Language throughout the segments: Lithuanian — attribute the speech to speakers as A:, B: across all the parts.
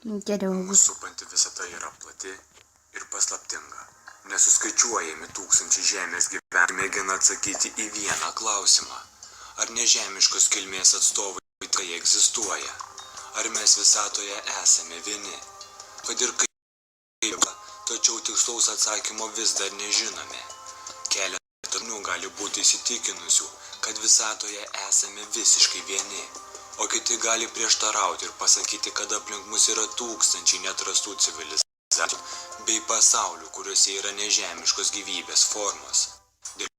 A: Geriau
B: Mūsų supanti visata yra plati ir paslaptinga. Nesuskaičiuojami tūkstančiai žemės gyventojų mėgina atsakyti į vieną klausimą. Ar nežemiškos kilmės atstovai tai egzistuoja? Ar mes visatoje esame vieni? Kad ir kaip, tačiau tikslaus atsakymo vis dar nežinome. Keletą žmonių gali būti įsitikinusių, kad visatoje esame visiškai vieni, o kiti gali prieštarauti ir pasakyti, kad aplink mus yra tūkstančiai neatrastų civilizacijų bei pasaulių, kuriuose yra nežemiškos gyvybės formos. Dėl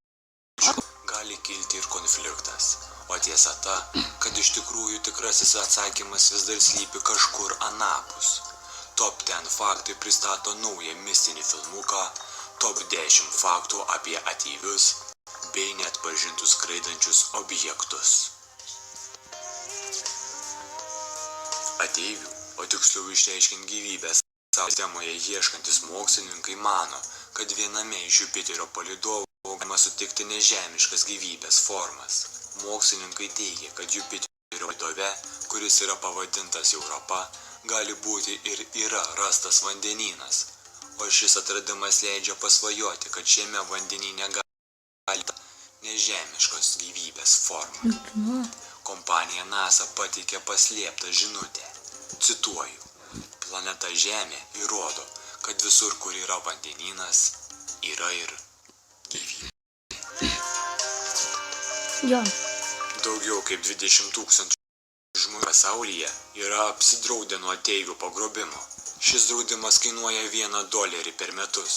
B: šio gali kilti ir konfliktas. O tiesa ta, kad iš tikrųjų tikrasis atsakymas vis dar slypi kažkur anapus. Top 10 faktai pristato naują mistinį filmuką Top 10 faktų apie ateivius bei neatpažintus skraidančius objektus. Ateivių, o tiksliau išreiškiant gyvybės sistemoje ieškantis mokslininkai mano, kad viename iš Jupiterio palydovų galima sutikti nežemiškas gyvybės formas. Mokslininkai teigia, kad Jupiterio palydove, kuris yra pavadintas Europa, gali būti ir yra rastas vandenynas, o šis atradimas leidžia pasvajoti, kad šiame vandenyne gali nežemiškos gyvybės forma. Kompanija NASA pateikė paslėptą žinutę. Cituoju, planeta Žemė įrodo, kad visur, kur yra vandenynas, yra ir gyvybė.
A: Jo.
B: Daugiau kaip 20 000 žmonių pasaulyje yra apsidraudę nuo ateivių pagrobimo. Šis draudimas kainuoja $1 per metus.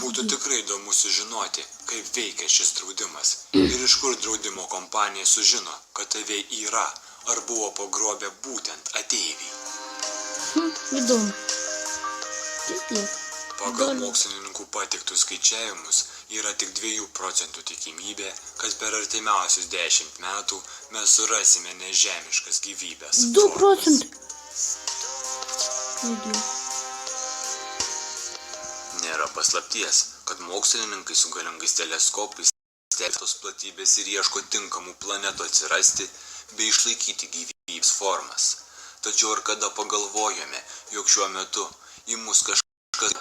B: Būtų tikrai įdomu sužinoti, kaip veikia šis draudimas ir iš kur draudimo kompanija sužino, kad tave yra ar buvo pagrobę būtent ateiviai.
A: Įdomu.
B: Pagal mokslininkų pateiktus skaičiavimus yra tik 2% tikimybė, kad per artimiausius 10 metų mes surasime nežemiškas gyvybės.
A: 2%.
B: Nėra paslapties, kad mokslininkai su galingais teleskopais stebi tos platybės ir ieško tinkamų planetų atsirasti bei išlaikyti gyvybės formas. Tačiau ar kada pagalvojome, jog šiuo metu į mus kažkas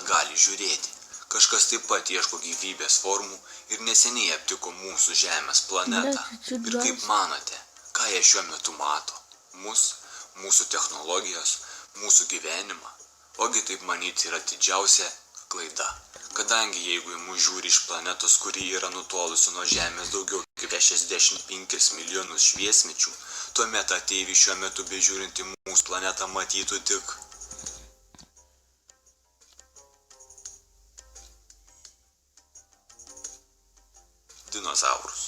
B: gali žiūrėti. Kažkas taip pat ieško gyvybės formų ir neseniai aptiko mūsų Žemės planetą. Ir kaip manote, ką jie šiuo metu mato? Mus, mūsų technologijos, mūsų gyvenimą. Ogi taip manyti yra didžiausia klaida. Kadangi jeigu į mus žiūri iš planetos, kuri yra nutolusi nuo Žemės daugiau kaip 65 milijonus šviesmečių, tuomet ateiviai šiuo metu bežiūrint į mūsų planetą matytų tik dinozaurus.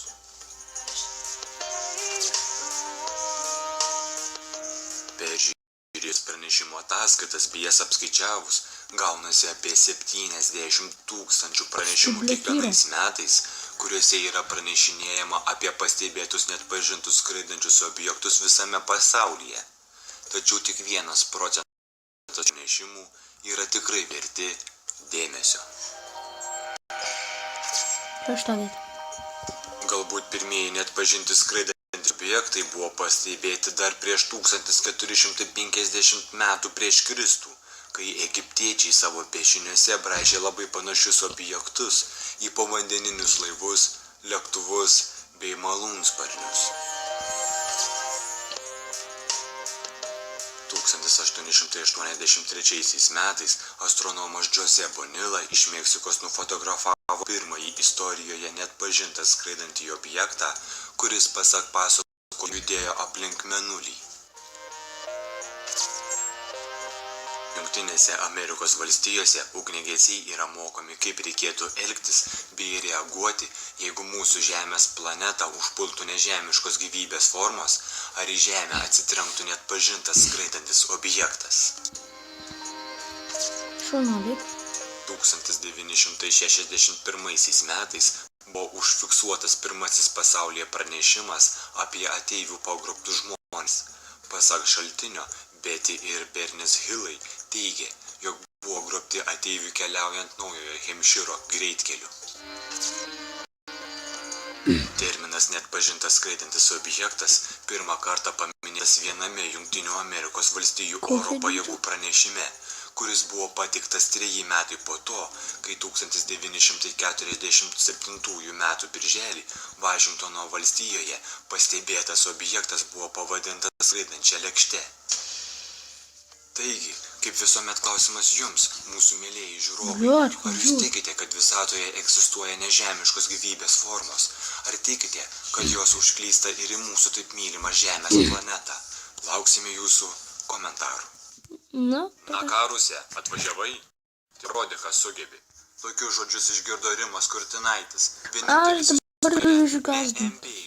B: Peržiūrėjus pranešimo ataskaitas bei jas apskaičiavus, gaunasi apie 70 000 pranešimų kiekvienais metais, kuriuose yra pranešinėjama apie pastebėtus neatpažintus skraidančius objektus visame pasaulyje. Tačiau tik 1% pranešimų yra tikrai verti dėmesio. Galbūt pirmieji neatpažinti skraidantys objektai buvo pastebėti dar prieš 1450 metų prieš Kristų, kai egiptiečiai savo piešiniuose braižė labai panašius objektus į povandeninius laivus, lėktuvus bei malūnsparnius. 1883 metais astronomas José Bonilla iš Meksikos nufotografavo pirmąjį istorijoje neatpažintą skraidantį objektą, kuris pasak pasakojimo judėjo aplink Mėnulį. Jungtinėse Amerikos valstijose ugniagesiai yra mokomi, kaip reikėtų elgtis bei reaguoti, jeigu mūsų Žemės planetą užpultų nežemiškos gyvybės formos ar į Žemę atsitrenktų neatpažintas skraidantis objektas. 1961 metais buvo užfiksuotas pirmasis pasaulyje pranešimas apie ateivių pagrobtus žmones. Pasak šaltinio, Betty ir Bernice Hillai teigė, jog buvo grobti ateivių keliaujant Naujojo Hempšyro greitkeliu. Terminas neatpažintas skraidantis objektas pirmą kartą paminėtas minėtas viename Jungtinių Amerikos valstijų
A: Kokia
B: oro pajėgų
A: dydžio?
B: pranešime, kuris buvo pateiktas 3 metai po to, kai 1947 metų birželį Vašingtono valstijoje pastebėtas objektas buvo pavadintas skraidančia lėkšte. Taigi, kaip visuomet klausimas jums, mūsų mėlėjai žiūrovai,
A: Blet,
B: ar jūs tikite, kad visatoje egzistuoja nežemiškos gyvybės formos? Ar tikite, kad jos užklysta ir į mūsų taip mylimą Žemės planetą? Lauksime jūsų komentarų.
A: Na,
B: Na ką, Rusė, atvažiavai? Tai rodė, ką sugebi. Tokius žodžius išgirdo Rimas Kurtinaitis.
A: aš dabar išgąsdinau.
B: NBA